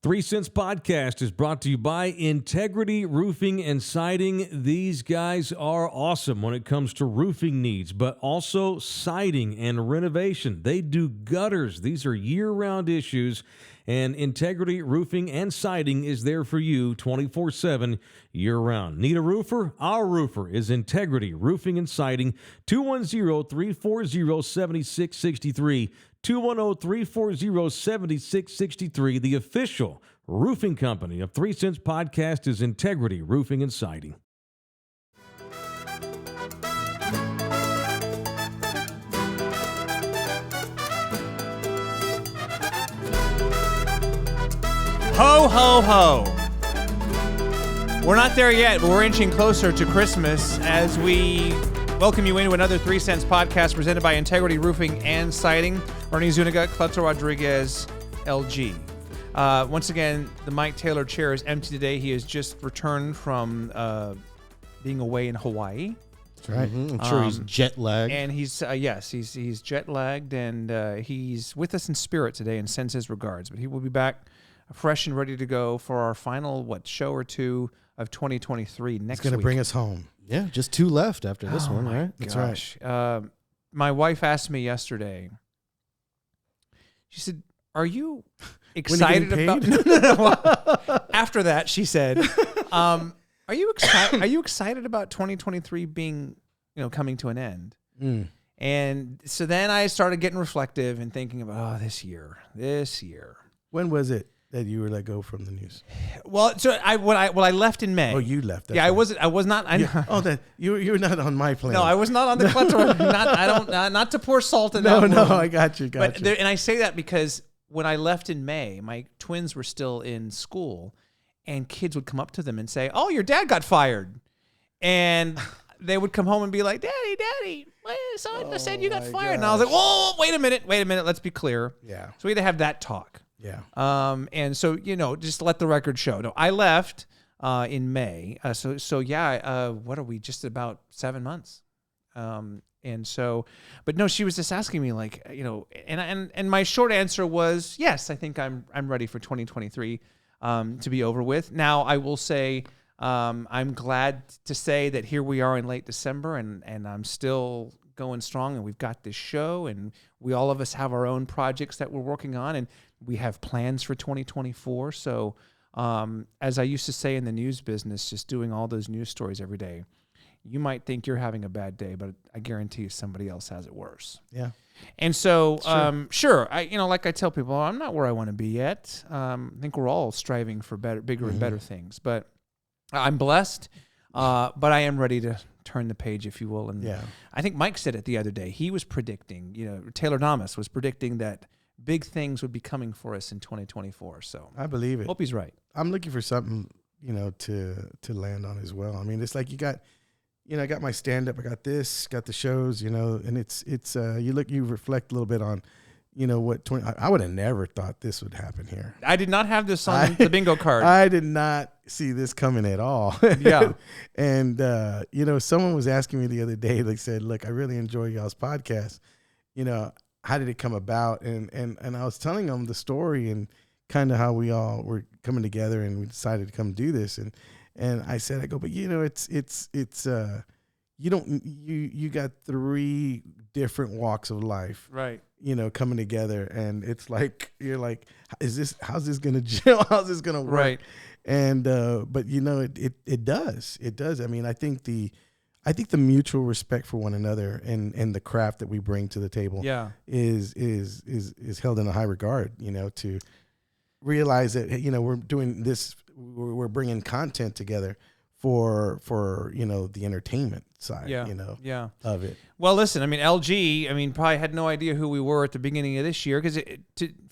3 Cents Podcast is brought to you by Integrity Roofing and Siding. These guys are awesome when it comes to roofing needs, but also siding and renovation. They do gutters. These are year-round issues, and Integrity Roofing and Siding is there for you 24/7 year-round. Need a roofer? Our roofer is Integrity Roofing and Siding, 210-340-7663. 210-340-7663. The official roofing company of 3 Cents Podcast is Integrity Roofing and Siding. Ho, ho, ho. We're not there yet, but we're inching closer to Christmas as we welcome you into another 3 Cents Podcast presented by Integrity Roofing and Siding. Ernie Zuniga, Cleto Rodriguez, LG. Once again, the Mike Taylor chair is empty today. He has just returned from being away in Hawaii. That's right. I'm sure he's jet lagged. And he's jet lagged, and he's with us in spirit today and sends his regards. But he will be back fresh and ready to go for our final, show or two of 2023 next week. He's going to bring us home. Yeah, just 2 left after this one, right? That's right. My wife asked me yesterday. She said, "Are you excited about?" No. After that, she said, "Are you excited? Are you excited about 2023 being, coming to an end?" Mm. And so then I started getting reflective and thinking about, this year. When was it that you were let go from the news? Well, so I left in May. Oh, you left. Yeah, right. I was not. You were not on my plane. No, I was not on the Cleto. Not to pour salt in that. No, I got you. And I say that because when I left in May, my twins were still in school, and kids would come up to them and say, "Oh, your dad got fired," and they would come home and be like, "Daddy, someone said you got fired," and I was like, "Whoa, wait a minute, let's be clear." Yeah. So we had to have that talk. Yeah. And so, just let the record show. No, I left in May. What are we, just about 7 months? And so, but no, she was just asking me and my short answer was, yes, I think I'm ready for 2023 to be over with. Now, I will say, I'm glad to say that here we are in late December and I'm still going strong, and we've got this show, and all of us have our own projects that we're working on, and we have plans for 2024. So as I used to say in the news business, just doing all those news stories every day, you might think you're having a bad day, but I guarantee you somebody else has it worse. Yeah. And so, sure, like I tell people, I'm not where I want to be yet. I think we're all striving for bigger and better things, but I'm blessed, but I am ready to turn the page, if you will. And I think Mike said it the other day. He was predicting, Taylor Namas was predicting that big things would be coming for us in 2024. So I believe it. Hope he's right. I'm looking for something, to land on as well. I mean, it's like I got my stand up, I got the shows, and it's you reflect a little bit on, what I would have never thought this would happen here. I did not have this on the bingo card. I did not see this coming at all. Yeah. And, someone was asking me the other day, they said, "Look, I really enjoy y'all's podcast. How did it come about?" And I was telling them the story and kind of how we all were coming together and we decided to come do this. And I said, but you got 3 different walks of life, right? Coming together, and it's like, you're like, how's this going to gel? How's this going to work? Right. And, but it does. I mean, I think the mutual respect for one another and the craft that we bring to the table is held in a high regard, to realize that, we're doing this, we're bringing content together for the entertainment side, of it. Well, listen, I mean, LG, probably had no idea who we were at the beginning of this year, because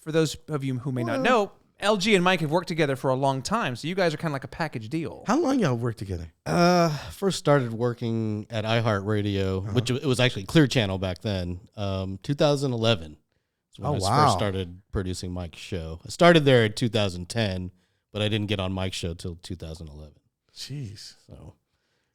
for those of you who may not know, LG and Mike have worked together for a long time, so you guys are kind of like a package deal. How long y'all worked together? First started working at iHeartRadio, which it was actually Clear Channel back then. 2011 is when I first started producing Mike's show. I started there in 2010, but I didn't get on Mike's show till 2011. Jeez. So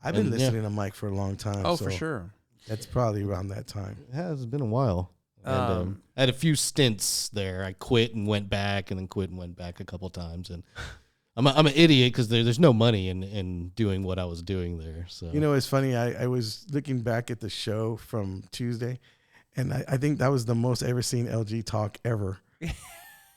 I've been listening to Mike for a long time. Oh, for sure. That's probably around that time. Yeah, it's been a while. And I had a few stints there. I quit and went back, and then quit and went back a couple times. And I'm an idiot because there's no money in doing what I was doing there. So it's funny. I was looking back at the show from Tuesday, and I think that was the most I ever seen LG talk ever,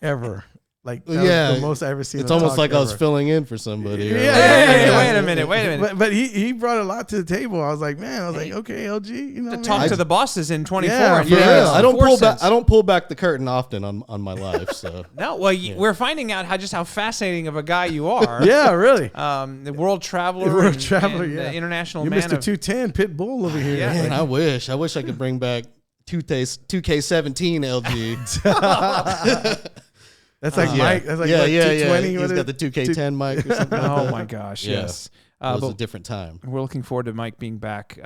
ever. Like that was the most I ever seen. It's almost like I was filling in for somebody. Yeah. Wait a minute. But he brought a lot to the table. I was like, man, okay, LG, to talk to the bosses in 24. Yeah, I don't pull back the curtain often on my life. So no, well, we're finding out how fascinating of a guy you are. Yeah, really. The world traveler, yeah, international You're man. Mr. 210 pit bull over here. Yeah. Man, I wish I could bring back 2K17 LG. That's like Mike. That's like 220. He's got the 2K10 mic or something. Oh my gosh, yes. It was a different time. We're looking forward to Mike being back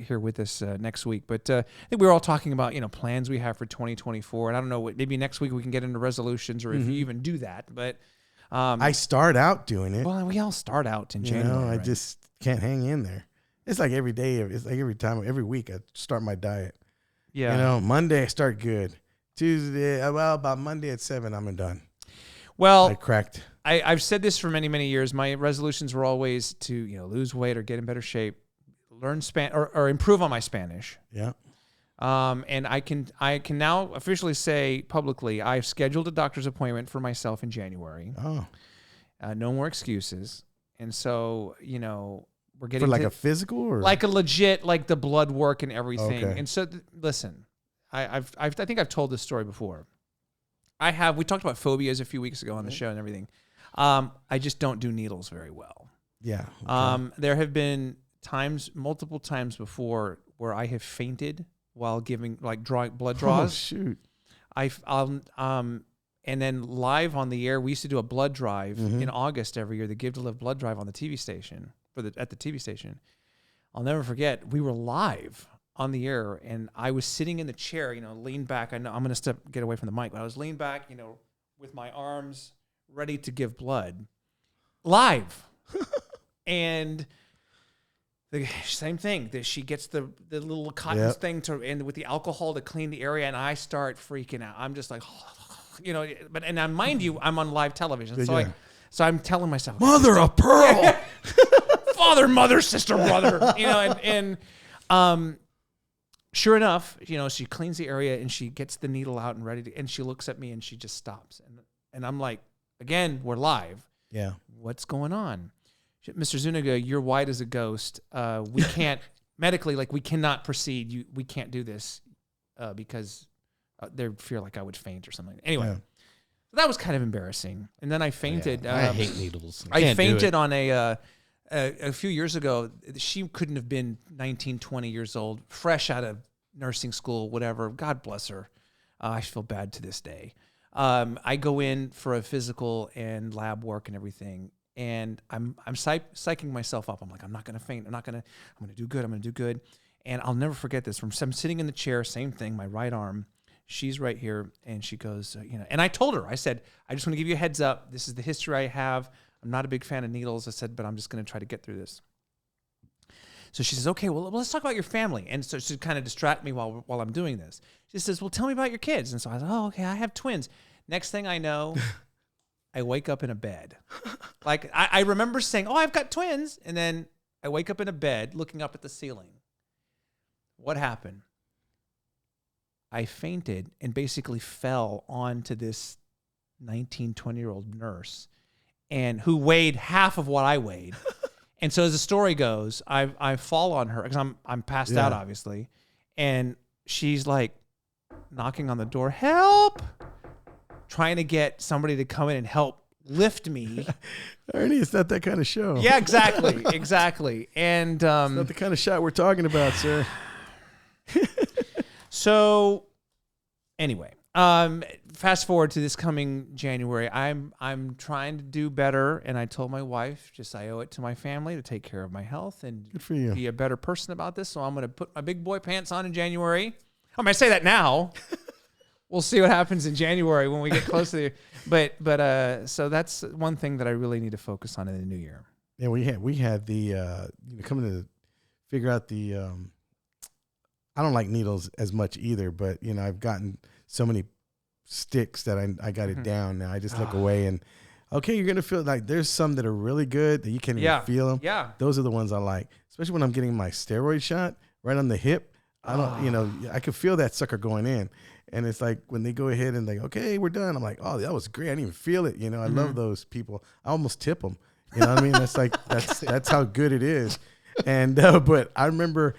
here with us next week. But I think we were all talking about plans we have for 2024, and I don't know maybe next week we can get into resolutions or if you even do that. But I start out doing it. Well, we all start out in January. I just can't hang in there. It's like every day. It's like every week I start my diet. Yeah. Monday I start good. Tuesday, about Monday at 7, I'm done. Well, I cracked. I've said this for many, many years. My resolutions were always to lose weight or get in better shape, learn or improve on my Spanish. Yeah. And I can now officially say publicly I've scheduled a doctor's appointment for myself in January. Oh. No more excuses. And so we're getting for like a physical or like a legit like the blood work and everything. Okay. And so listen. I think I've told this story before. We talked about phobias a few weeks ago on the show and everything. I just don't do needles very well. Yeah. Okay. There have been multiple times before where I have fainted while drawing blood draws. Oh, shoot. And then live on the air, we used to do a blood drive in August every year, the Give to Live blood drive on the TV station at the TV station. I'll never forget. We were live on the air, and I was sitting in the chair, leaned back. I know I'm going to get away from the mic, but I was leaned back, with my arms ready to give blood live. And the same thing that she gets the little cotton thing and with the alcohol to clean the area. And I start freaking out. I'm just like, and mind you, I'm on live television. So I'm telling myself, mother of pearl, father, mother, sister, brother, sure enough, she cleans the area and she gets the needle out and she looks at me and she just stops. And I'm like, again, we're live. Yeah. What's going on? Mr. Zuniga, you're white as a ghost. We can't medically, we cannot proceed. We can't do this because they fear like I would faint or something. Anyway, so that was kind of embarrassing. And then I fainted. I hate needles. I fainted on a few years ago. She couldn't have been 19, 20 years old, fresh out of nursing school, whatever. God bless her. I feel bad to this day. I go in for a physical and lab work and everything, and I'm psyching myself up. I'm like, I'm not going to faint. I'm going to do good. I'm going to do good. And I'll never forget this. I'm sitting in the chair, same thing, my right arm. She's right here, and she goes, and I told her, I said, I just want to give you a heads up. This is the history I have. I'm not a big fan of needles. I said, but I'm just going to try to get through this. So she says, okay, well, let's talk about your family. And so she kind of distract me while I'm doing this. She says, well, tell me about your kids. And so I was like, oh, okay, I have twins. Next thing I know, I wake up in a bed. I remember saying, oh, I've got twins. And then I wake up in a bed looking up at the ceiling. What happened? I fainted and basically fell onto this 19, 20-year-old nurse and who weighed half of what I weighed. And so as the story goes, I fall on her because I'm passed out, obviously. And she's like knocking on the door, help, trying to get somebody to come in and help lift me. Ernie, it's not that kind of show. Yeah, exactly. And it's not the kind of shot we're talking about, sir. So anyway, fast forward to this coming January. I'm trying to do better, and I told my wife, I owe it to my family to take care of my health and good for you. Be a better person about this. So I'm going to put my big boy pants on in January. I mean, I say that now. We'll see what happens in January when we get close to the. So that's one thing that I really need to focus on in the new year. Yeah, we had the coming to figure out the I don't like needles as much either, but you know, I've gotten so many sticks that I got it down now. I just look away and okay, you're gonna feel like there's some that are really good that you can't even feel them. Yeah, those are the ones I like, especially when I'm getting my steroid shot right on the hip. I don't, you know, I could feel that sucker going in, and it's like when they go ahead and like, okay, we're done. I'm like, oh, that was great. I didn't even feel it. You know, I love those people. I almost tip them. You know what I mean? That's like that's how good it is. And but I remember,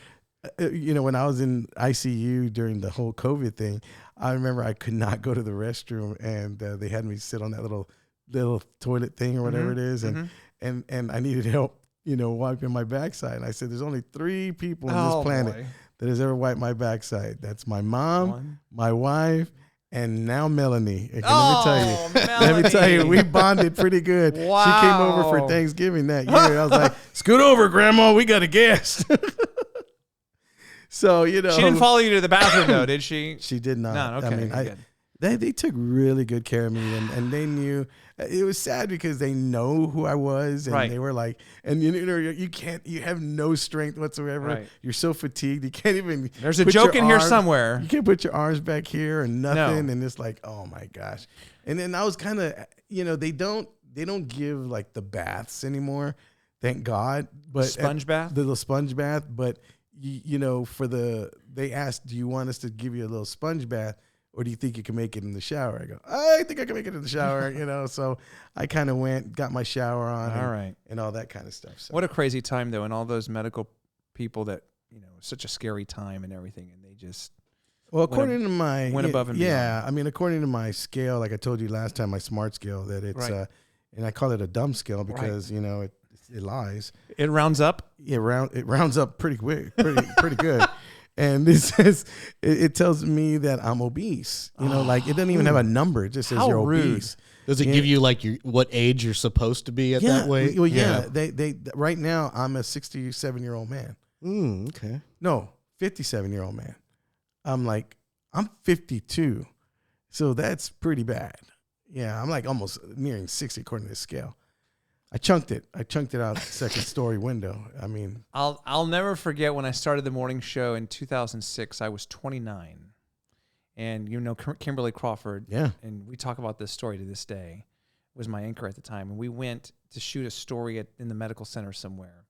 you know, when I was in ICU during the whole COVID thing, I remember I could not go to the restroom, and they had me sit on that little toilet thing or whatever it is, and I needed help, you know, wiping my backside. And I said, there's only 3 people on this planet that has ever wiped my backside. That's my mom, my wife, and now Melanie. And let me tell you, we bonded pretty good. Wow. She came over for Thanksgiving that year. I was like, scoot over, Grandma, we got a guest. So, you know, she didn't follow you to the bathroom though, did she? She did not. No, okay. I mean, they took really good care of me, and they knew. It was sad because they know who I was, and they were like, and you know, you have no strength whatsoever. Right. You're so fatigued, you can't even. There's a joke in here somewhere. You can't put your arms back here or nothing, and it's like, oh my gosh. And then I was kind of, you know, they don't give like the baths anymore, thank God. But sponge bath, the little sponge bath, but. You know, they asked, do you want us to give you a little sponge bath, or do you think you can make it in the shower? I go, I think I can make it in the shower, you know. So I kind of got my shower on, and all that kind of stuff. So. What a crazy time though, and all those medical people that, you know, such a scary time and everything, and they just according to my went above and beyond. I mean, according to my scale, like I told you last time, my SMART scale, that it's and I call it a dumb scale because you know it lies. It rounds up. It rounds up pretty quick, pretty good. And it says it tells me that I'm obese. You know, like it doesn't even have a number. It just says you're obese. Does it give you like what age you're supposed to be at that weight? Well, yeah. They right now I'm a 67-year-old man. Okay. No, 57-year-old man. I'm 52, so that's pretty bad. Yeah, I'm like almost nearing 60 according to the scale. I chunked it out the second story window. I mean, I'll never forget when I started the morning show in 2006. I was 29, and you know Kimberly Crawford. Yeah, and we talk about this story to this day. Was my anchor at the time, and we went to shoot a story in the medical center somewhere,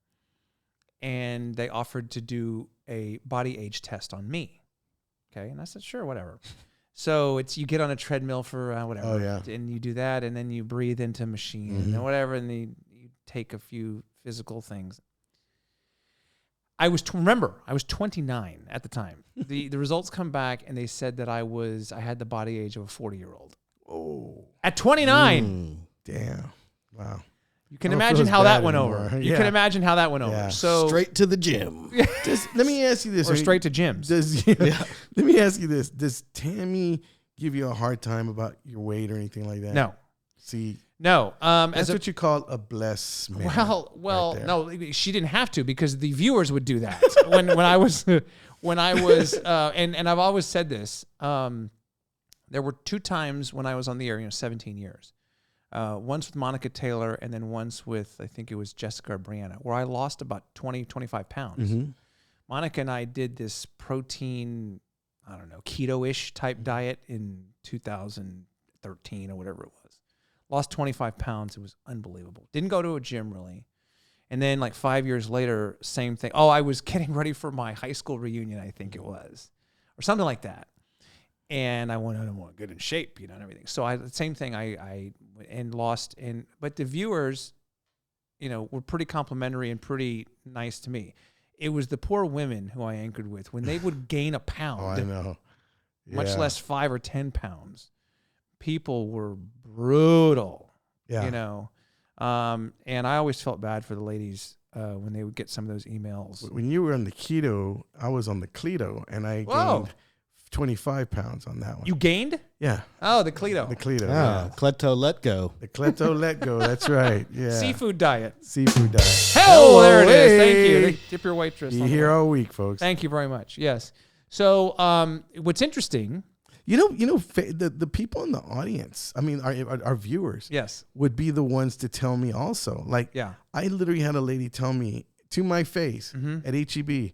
and they offered to do a body age test on me. Okay, and I said sure, whatever. So you get on a treadmill for whatever, and you do that, and then you breathe into a machine and whatever, and you take a few physical things. I was 29 at the time. The results come back, and they said that I had the body age of a 40-year-old. Oh, at 29. Damn! Wow. You can imagine how that went over. You can imagine how that went over. So straight to the gym. Let me ask you this. Or straight to gyms. Let me ask you this. Does Tammy give you a hard time about your weight or anything like that? No. See? No. That's what you call a blessed man. Well, no, she didn't have to because the viewers would do that. when I was and I've always said this. There were 2 times when I was on the air, 17 years. Once with Monica Taylor and then once with, I think it was Jessica or Brianna, where I lost about 20, 25 pounds. Mm-hmm. Monica and I did this protein, I don't know, keto-ish type diet in 2013 or whatever it was. Lost 25 pounds. It was unbelievable. Didn't go to a gym really. And then like 5 years later, same thing. Oh, I was getting ready for my high school reunion, I think it was, or something like that. And I wanted to get in shape, and everything. So same thing. I lost, but the viewers, were pretty complimentary and pretty nice to me. It was the poor women who I anchored with when they would gain a pound. Oh, I know. Yeah. Much less 5 or 10 pounds. People were brutal. Yeah. And I always felt bad for the ladies when they would get some of those emails. When you were on the keto, I was on the Cleto, and I gained 25 pounds on that one. You gained? Yeah. Oh, the Cleto. The Cleto. Yeah. Cleto Let Go. The Cleto Let Go. That's right. Yeah. Seafood diet. Seafood diet. Oh, there it is. Thank you. Tip your waitress. You here all week, folks. Thank you very much. Yes. So, what's interesting, the people in the audience, I mean, our viewers, yes, would be the ones to tell me also. Like, I literally had a lady tell me to my face at HEB,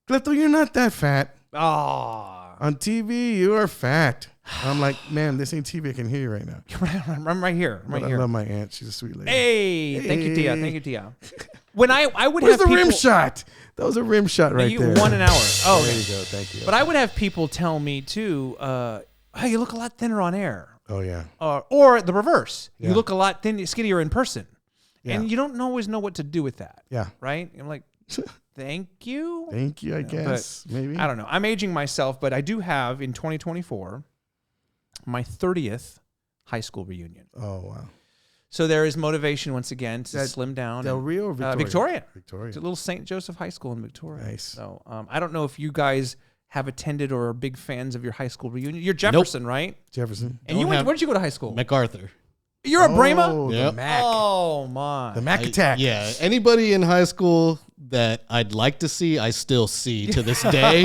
Cleto, you're not that fat. Oh. On TV, you are fat. I'm like, man, this ain't TV. I can hear you right now. I'm right here. I love my aunt. She's a sweet lady. Hey, thank you, Tia. Thank you, Tia. When I would Where's have the people, rim shot? That was a rim shot right you there. won an hour. Oh, there okay. you go. Thank you. But I would have people tell me too, hey, you look a lot thinner on air. Oh, yeah. Or the reverse. Yeah. You look a lot skinnier in person. Yeah. And you don't always know what to do with that. Yeah. Right? I'm like, thank you. Thank you, I guess. Maybe. I don't know. I'm aging myself, but I do have in 2024 my 30th high school reunion. Oh, wow. So there is motivation once again to slim down. Del Rio or Victoria? Victoria. Victoria. It's a little St. Joseph High School in Victoria. Nice. So I don't know if you guys have attended or are big fans of your high school reunion. You're Jefferson, right? Jefferson. And where did you go to high school? MacArthur. You're a Brahma? Oh, Yep. the Mac. Oh, my. The Mac attack. Yeah. Anybody in high school that I'd like to see, I still see to this day.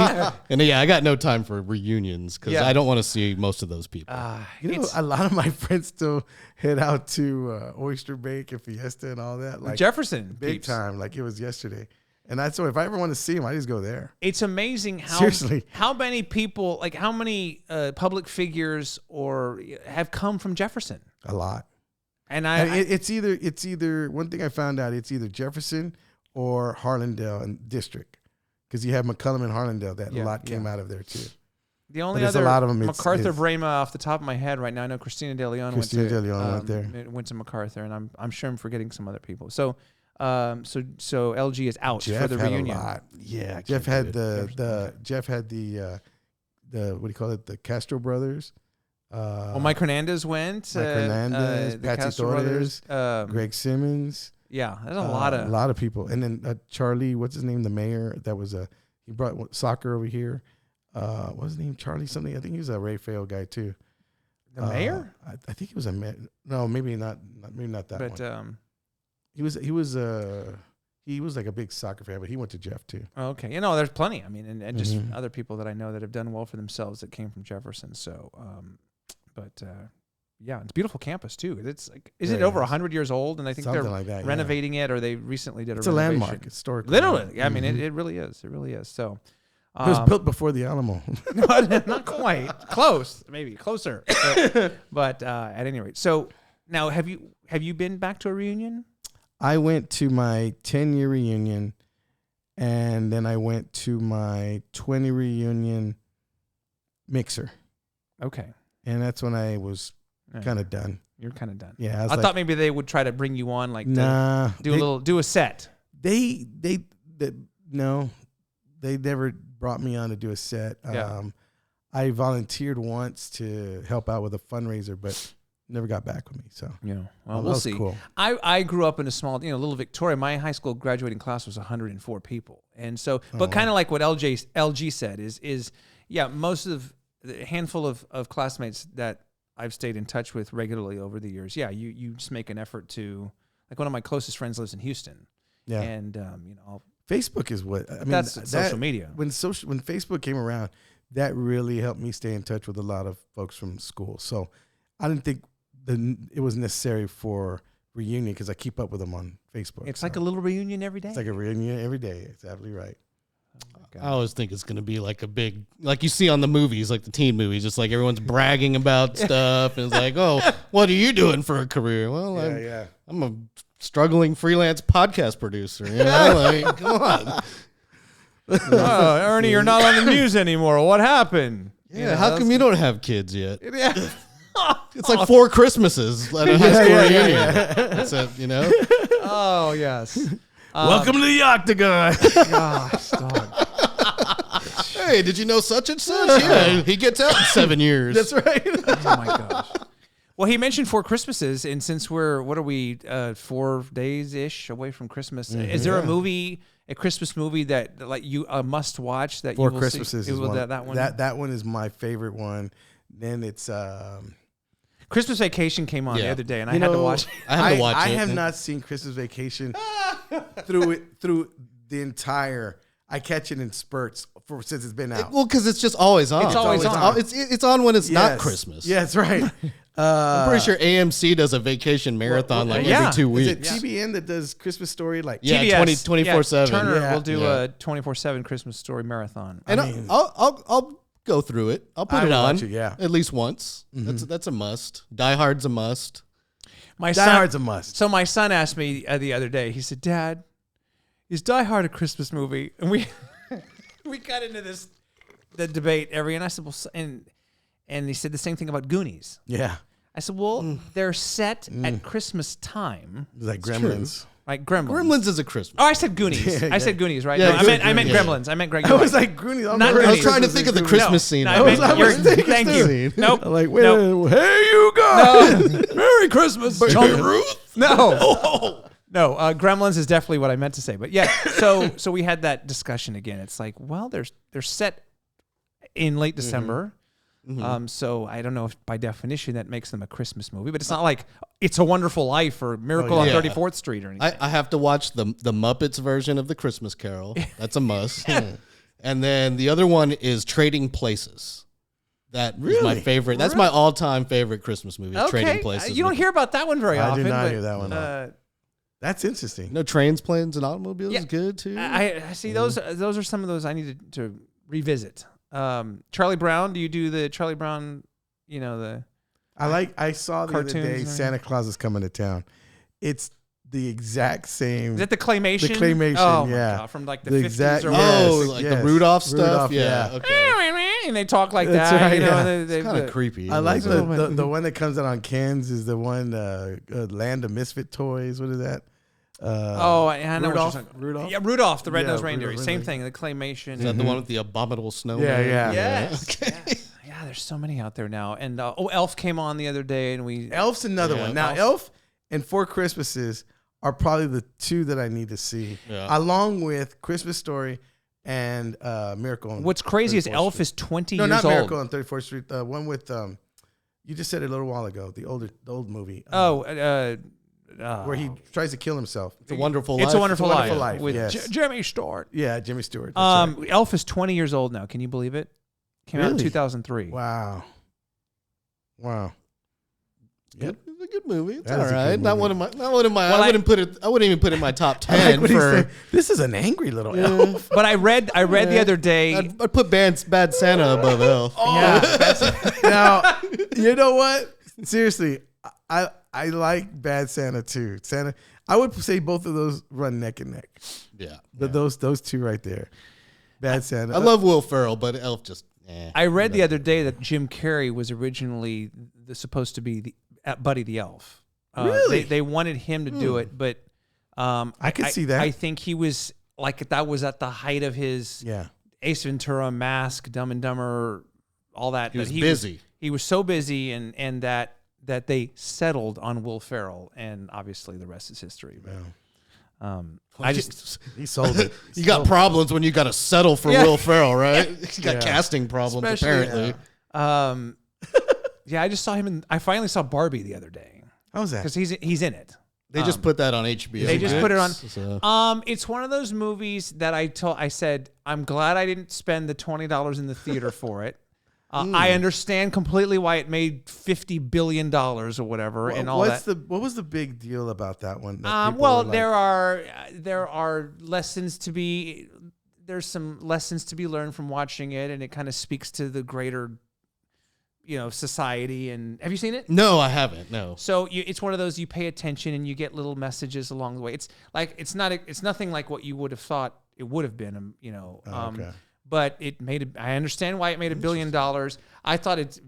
And yeah, I got no time for reunions because I don't want to see most of those people. You know, a lot of my friends still head out to Oyster Bay and Fiesta and all that. Like Jefferson. Big peeps. time. Like it was yesterday. And so if I ever want to see them, I just go there. It's amazing Seriously. how many people, like how many public figures have come from Jefferson. A lot. And it's either one thing I found out, it's either Jefferson or Harlandale and District. Because you have McCullum and Harlandale, that a lot came out of there too. The only there's other a lot of them, MacArthur Brahma off the top of my head right now, I know Christina De Leon went there. Went to MacArthur, and I'm sure I'm forgetting some other people. So LG is out Jeff for the had reunion. a lot. Yeah, Jeff had the what do you call it? The Castro brothers. Mike Hernandez went. Mike Hernandez, the Patsy Castro Torres, brothers, Greg Simmons. Yeah, there's a lot of people. And then Charlie, what's his name? The mayor that was he brought soccer over here. What's his name? Charlie something. I think he was a Rafael guy too. The mayor? I think he was a mayor. No, maybe not. Maybe not that one. He was like a big soccer fan, but he went to Jeff too. Okay, there's plenty. I mean, and just other people that I know that have done well for themselves that came from Jefferson. So, yeah, it's a beautiful campus too. It's like, is it over 100 years old? And I think something they're like that, renovating it, or they recently did it's a renovation. landmark, historically. Literally, I mean, it really is. It really is. So, it was built before the Alamo. not quite. Close, maybe closer. But at any rate, so now have you been back to a reunion? I went to my 10-year reunion, and then I went to my 20 reunion mixer. Okay. And that's when I was kind of done. You're kind of done. Yeah. I thought maybe they would try to bring you on, like, do a set. They never brought me on to do a set. Yeah. I volunteered once to help out with a fundraiser, but never got back with me. So well, we'll see. Cool. I grew up in a small, little Victoria. My high school graduating class was 104 people, and so, but kind of like what LG said is most of the handful of classmates that I've stayed in touch with regularly over the years. Yeah, you just make an effort to, like, one of my closest friends lives in Houston. Yeah, and Facebook is what I mean. That's social media. When Facebook came around, that really helped me stay in touch with a lot of folks from school. So I didn't think it was necessary for reunion because I keep up with them on Facebook. It's like a little reunion every day. It's like a reunion every day. It's absolutely right. I always think it's going to be like a big, like you see on the movies, like the teen movies, just like everyone's bragging about stuff. And it's like, oh, what are you doing for a career? Well, I'm a struggling freelance podcast producer. Like, come on. Oh, Ernie, you're not on the news anymore. What happened? Yeah, how come you don't have kids yet? Yeah. It's like 4 Christmases at a high school reunion. It's Oh, yes. Welcome to the Octagon. Gosh, dog. Hey, did you know such and such? Yeah, he gets out in 7 years. That's right. Oh, my gosh. Well, he mentioned 4 Christmases, and since we're, 4 days-ish away from Christmas, is there a Christmas movie that like you must watch that 4 you will Christmases see? is one. That one? That one is my favorite one. Then it's Christmas Vacation came on the other day, and I had to watch it. I have not seen Christmas Vacation through the entire. I catch it in spurts since it's been out. Well, because it's just always on. It's always on. It's on when it's not Christmas. Yeah, that's right. I'm pretty sure AMC does a vacation marathon every 2 Is weeks. it TBN that does Christmas Story? Like Yeah, TBS. 24/7. Turner will do a 24/7 Christmas Story marathon. And I'll go through it. I'll put it on. At least once. That's a must. Die Hard's a must. Die Hard's a must. So my son asked me the other day. He said, "Dad, is Die Hard a Christmas movie?" And we got into the debate and I said, "Well," and he said the same thing about Goonies. Yeah. I said, "Well, they're set at Christmas time." It's like Gremlins. Like Gremlins. Gremlins is a Christmas. Oh, I said Goonies. I said Goonies, right? Yeah, no, I meant Gremlins. I meant Greg. I was like Goonies. Not I was Goonies. trying to think of the Christmas scene. No, thank you. Nope. I'm like, wait, Nope. hey, you guys. Merry Christmas, John Ruth. No. No, Gremlins is definitely what I meant to say. But yeah, so we had that discussion again. It's like, well, they're set in late December. So I don't know if by definition that makes them a Christmas movie, but it's not like It's a Wonderful Life or Miracle on 34th Street or anything. I have to watch the Muppets version of the Christmas Carol. That's a must. And then the other one is Trading Places. That is my favorite. That's my all-time favorite Christmas movie. Trading Places. You don't hear about that one very often. I do not hear that one. That's interesting. No, Trains, Planes, and Automobiles is good too. I see those. Those are some of those I need to revisit. Charlie Brown. Do you do the Charlie Brown? You know the. I saw the other day Santa Claus is coming to town. It's the exact same. Is that the claymation? The claymation, oh yeah. My God, from like the 50s or the Rudolph stuff. Rudolph, yeah. Okay. And they talk like That's that. right, You know, yeah. It's kind of creepy. I like the one that comes out on cans is the one Land of Misfit Toys. What is that? I know Rudolph? what you're talking. Rudolph? Yeah, Rudolph the Red-Nosed Reindeer. Rudolph, Same thing. The claymation. Is that the one with the abominable snowman? Yeah. Yes. Okay. Yes. Yeah, there's so many out there now. And Elf came on the other day, and we. Elf's another one. Now, Elf and Four Christmases are probably the two that I need to see, along with Christmas Story and Miracle on What's crazy is Elf Street. is 20 years old. No, not Miracle on 34th Street. The one with you just said it a little while ago. The old movie. Where he tries to kill himself. It's a Wonderful Life. It's a Wonderful Life with Jimmy Stewart. Yeah, Jimmy Stewart. That's right. Elf is 20 years old now. Can you believe it? Came out in 2003. Wow. Yep. It's a good movie. It's That all is a right. good Not one of my. Well, I wouldn't put it. I wouldn't even put it in my top 10 for. This is an angry little elf. But I read the other day. I'd put Bad Santa above Elf. Now, you know what? Seriously, I like Bad Santa too. Santa, I would say both of those run neck and neck. Yeah. Those two right there. Bad Santa. I love Will Ferrell, but Elf just. I read the other day that Jim Carrey was originally supposed to be the Buddy the Elf. Really? They wanted him to do it, but I could see that. I think he was like that was at the height of his Ace Ventura, Mask, Dumb and Dumber, all that. He was busy. He was so busy, and that they settled on Will Ferrell, and obviously the rest is history. But, he sold it. You got problems when you got to settle for Will Ferrell, right? You got casting problems apparently. I just saw him I finally saw Barbie the other day. How was that? Because he's in it. They just put that on HBO. They just put it on. So. It's one of those movies that I said I'm glad I didn't spend the $20 in the theater for it. I understand completely why it made $50 billion or whatever, and all that. What was the big deal about that one? There are lessons to be. There's some lessons to be learned from watching it, and it kind of speaks to the greater, society. And have you seen it? No, I haven't. No. So it's one of those you pay attention and you get little messages along the way. It's like it's nothing like what you would have thought it would have been. Okay. But I understand why it made $1 billion. I thought it's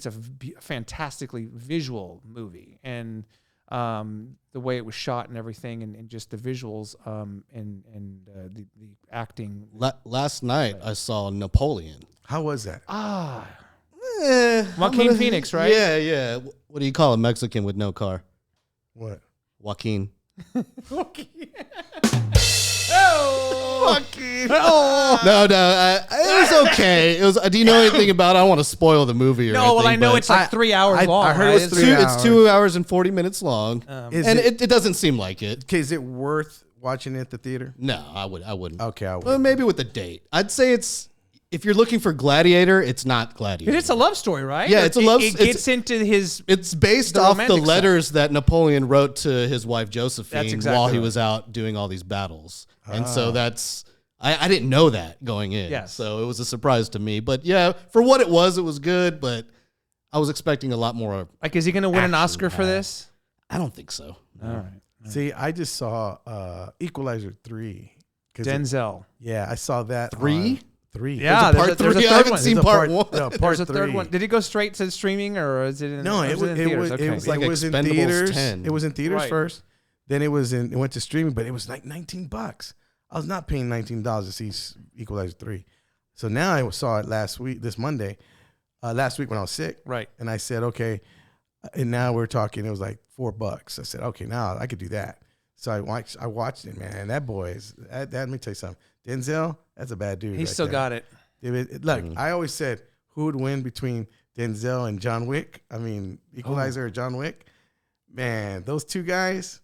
a fantastically visual movie, and the way it was shot and everything, and just the visuals, and the acting. Last night I saw Napoleon. How was that? Joaquin Phoenix, right? Yeah. What do you call a Mexican with no car? What? Joaquin. No, it was okay. It was. Do you know anything about it? I don't want to spoil the movie or anything. No, well, I know it's like 3 hours long. I heard right? it was 3 hours. It's 2 hours and 40 minutes long, and it doesn't seem like it. Okay, is it worth watching it at the theater? No, I wouldn't. Okay, I would. Well, maybe with a date. I'd say it's if you're looking for Gladiator, it's not Gladiator. It's a love story, right? Yeah, it's a love. It gets into his. It's based off the letters that Napoleon wrote to his wife Josephine while he was out doing all these battles, and so that's. I didn't know that going in, so it was a surprise to me. But yeah, for what it was good. But I was expecting a lot more. Like, is he going to win an Oscar for this? I don't think so. All right. See, I just saw Equalizer 3. Denzel. I saw that. 3? 3. Yeah, there's a third one. I haven't seen part 1. No, There's a third one. Did it go straight to streaming or is it in? No, it was in theaters. It was like Expendables in theaters. 10. It was in theaters first. Then it went to streaming, but it was like $19. I was not paying $19 to see Equalizer 3. So now I saw it last week when I was sick. Right. And I said, okay. And now we're talking, it was like $4. I said, okay, now I could do that. So I watched it, man. And that boy let me tell you something. Denzel, that's a bad dude. He still got it. Look, I always said, who would win between Denzel and John Wick? I mean, Equalizer or John Wick? Man, those two guys,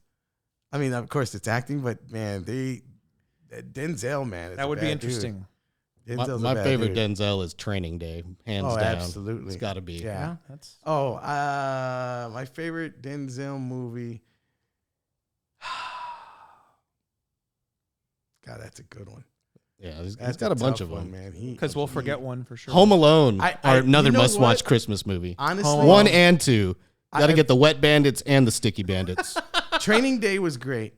I mean, of course it's acting, but man, Denzel, man. That would be interesting. My favorite dude. Denzel is Training Day, hands down. Absolutely. It's got to be. Yeah. My favorite Denzel movie. God, that's a good one. Yeah, he's got a bunch of them, man. Because we'll forget one for sure. Home Alone, another must-watch Christmas movie. Honestly, 1 and 2. Got to get the Wet Bandits and the Sticky Bandits. Training Day was great,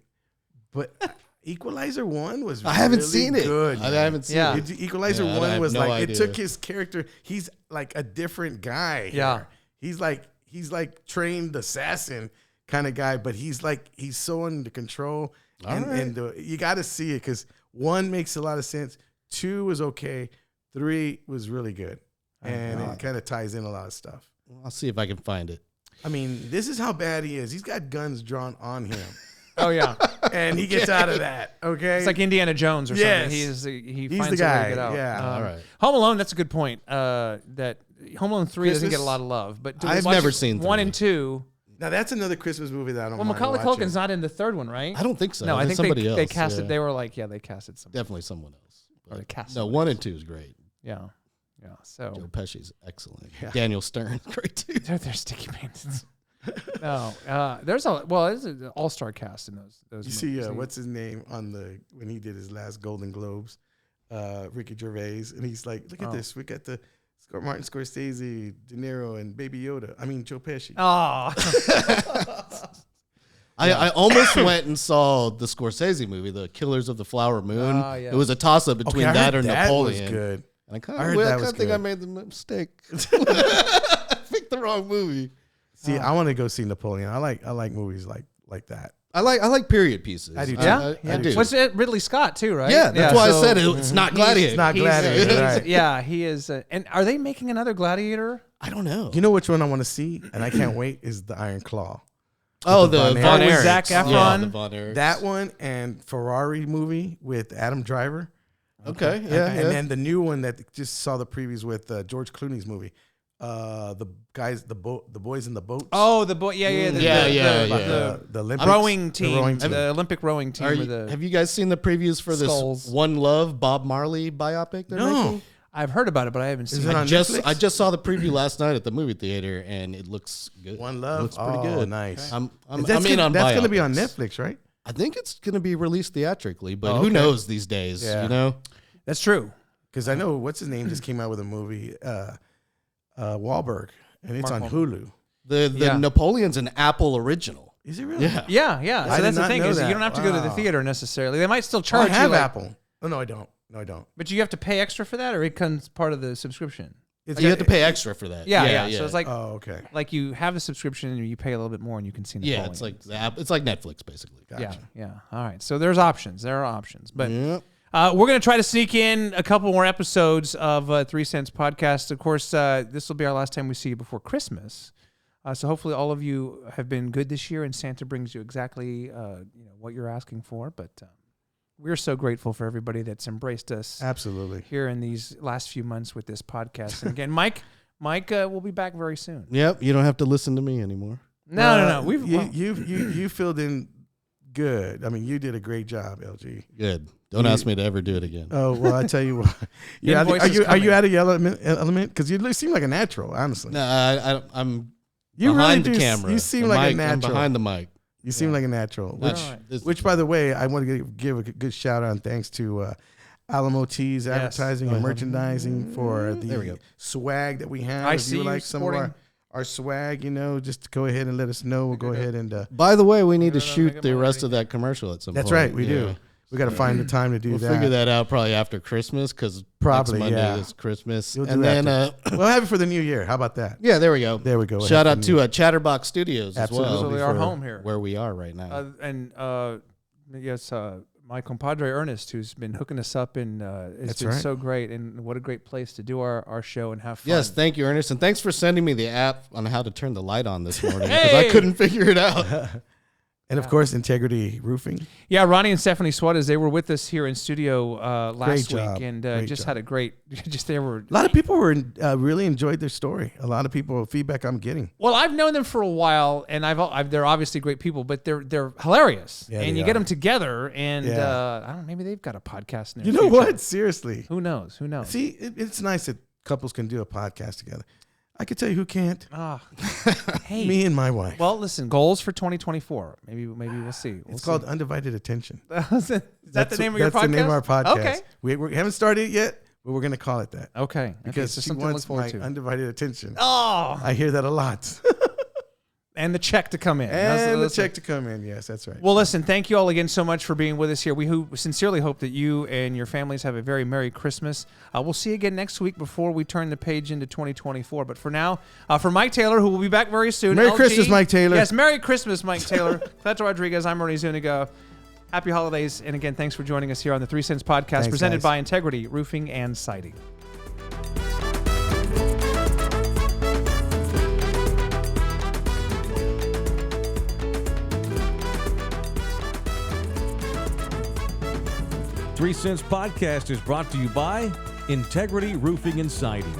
but Equalizer 1 was I haven't really seen it. Good, I haven't seen it. Equalizer 1 was it took his character. He's like a different guy. Yeah. He's like trained assassin kind of guy, but he's so under control. And you got to see it because 1 makes a lot of sense. 2 was okay. 3 was really good. And it kind of ties in a lot of stuff. I'll see if I can find it. I mean, this is how bad he is. He's got guns drawn on him. Oh, yeah. And he gets out of that, okay? It's like Indiana Jones or something. He's Finds the guy. a way to get out. Yeah. All right. Home Alone, that's a good point. That Home Alone 3 doesn't get a lot of love. But I've never seen 1 and 2. Now, that's another Christmas movie that I don't mind Macaulay watching. Culkin's not in the third one, right? I don't think so. No, I think somebody else. They casted. Yeah. They were like, they casted somebody. Definitely someone else. Or they cast. No, 1 and 2 is great. Yeah. So Joe Pesci's excellent. Yeah. Daniel Stern, great too. They're sticky bandits. No, there's an all-star cast in those. You see, what's his name when he did his last Golden Globes, Ricky Gervais, and he's like, look at this, we got the Martin Scorsese, De Niro, and Baby Yoda. I mean, Joe Pesci. Oh. I almost went and saw the Scorsese movie, The Killers of the Flower Moon. Yeah. It was a toss-up between that or Napoleon. Was good. And I kind of think I made the mistake. Picked the wrong movie. See, I want to go see Napoleon. I like movies like that. I like period pieces. I do too. I do. What's it? Ridley Scott too, right? Yeah, that's why I said it's not Gladiator. It's not Gladiator. Right. Yeah, he is. And are they making another Gladiator? I don't know. You know which one I want to see, and I can't wait, is the Iron Claw. Oh, the Von Erichs. Zac Efron. Yeah, the Von Erichs. That one and Ferrari movie with Adam Driver. Okay, yeah. And then the new one that just saw the previews with George Clooney's movie. The boys in the boats. Oh, the boy, The Olympics, rowing team, the Olympic rowing team. Have you guys seen the previews for this One Love Bob Marley biopic? They're making? I've heard about it, but I haven't seen it. I just saw the preview last night at the movie theater, and it looks good. One Love, it looks pretty good. Nice. I'm that's on going to be on Netflix, right? I think it's going to be released theatrically, but who knows these days? Yeah. You know, that's true. Because I know what's his name just came out with a movie, Wahlberg, and it's on Hulu. The Napoleon's an Apple original. Is it really? Yeah. So that's the thing is you don't have to go to the theater necessarily. They might still charge you. I have Apple. Oh no, I don't. No, I don't. But you have to pay extra for that, or it comes part of the subscription. You have to pay extra for that. Yeah. So it's like, okay. Like you have a subscription and you pay a little bit more and you can see Napoleon. Yeah, it's like the app. It's like Netflix basically. Gotcha. Yeah. All right. So there's options. There are options, but we're gonna try to sneak in a couple more episodes of 3 Cents Podcast. Of course, this will be our last time we see you before Christmas. So hopefully all of you have been good this year and Santa brings you exactly what you're asking for. But we're so grateful for everybody that's embraced us. Absolutely. Here in these last few months with this podcast. And again, Mike will be back very soon. Yep. You don't have to listen to me anymore. No. You filled in Good. I mean, you did a great job, LG. Good. Don't ask me to ever do it again. Oh, well, I tell you what. Are you out of your element? Because you seem like a natural, honestly. No, I'm you behind really the camera. You seem like a natural. I'm behind the mic. You seem like a natural. Which, by the way, I want to give a good shout out and thanks to Alamo Tees Advertising and Merchandising for the swag that we have. I if see you like some of our swag, just go ahead and let us know. We'll go ahead and. By the way, we need to shoot the rest of that commercial at some point. That's right, we do. We got to find the time to do we'll that. We'll figure that out probably after Christmas because probably next Monday is Christmas. And then we'll have it for the new year. How about that? Yeah, there we go. There we go. Shout out to Chatterbox Studios Absolutely. as well. Absolutely, our home here, where we are right now. My compadre Ernest, who's been hooking us up, and it's been so great. And what a great place to do our show and have fun. Yes, thank you, Ernest, and thanks for sending me the app on how to turn the light on this morning because I couldn't figure it out. And, of course, Integrity Roofing. Yeah, Ronnie and Stephanie Suarez, they were with us here in studio last week and just had a great they were. A lot of people were really enjoyed their story. A lot of people, feedback I'm getting. Well, I've known them for a while, and they're obviously great people, but they're hilarious. Yeah, and you get them together, and I don't know, maybe they've got a podcast in their future. What? Seriously. Who knows? Who knows? See, it's nice that couples can do a podcast together. I could tell you who can't. Hey, me and my wife. Well, listen, goals for 2024. Maybe we'll see. It's called Undivided Attention. Is that the name of your podcast? That's the name of our podcast. Okay. We haven't started it yet, but we're going to call it that. Okay. Because so she something to look wants forward my to. undivided attention. Oh. I hear that a lot. And the check to come in. And the check to come in. Yes, that's right. Well, listen, thank you all again so much for being with us here. We sincerely hope that you and your families have a very Merry Christmas. We'll see you again next week before we turn the page into 2024. But for now, for Mike Taylor, who will be back very soon. Merry Christmas, Mike Taylor. Yes, Merry Christmas, Mike Taylor. Cleto Rodriguez, I'm Ernie Zuniga. Happy holidays. And again, thanks for joining us here on the 3 Cents Podcast, presented by Integrity Roofing and Siding. $3 Cents Podcast is brought to you by Integrity Roofing and Siding.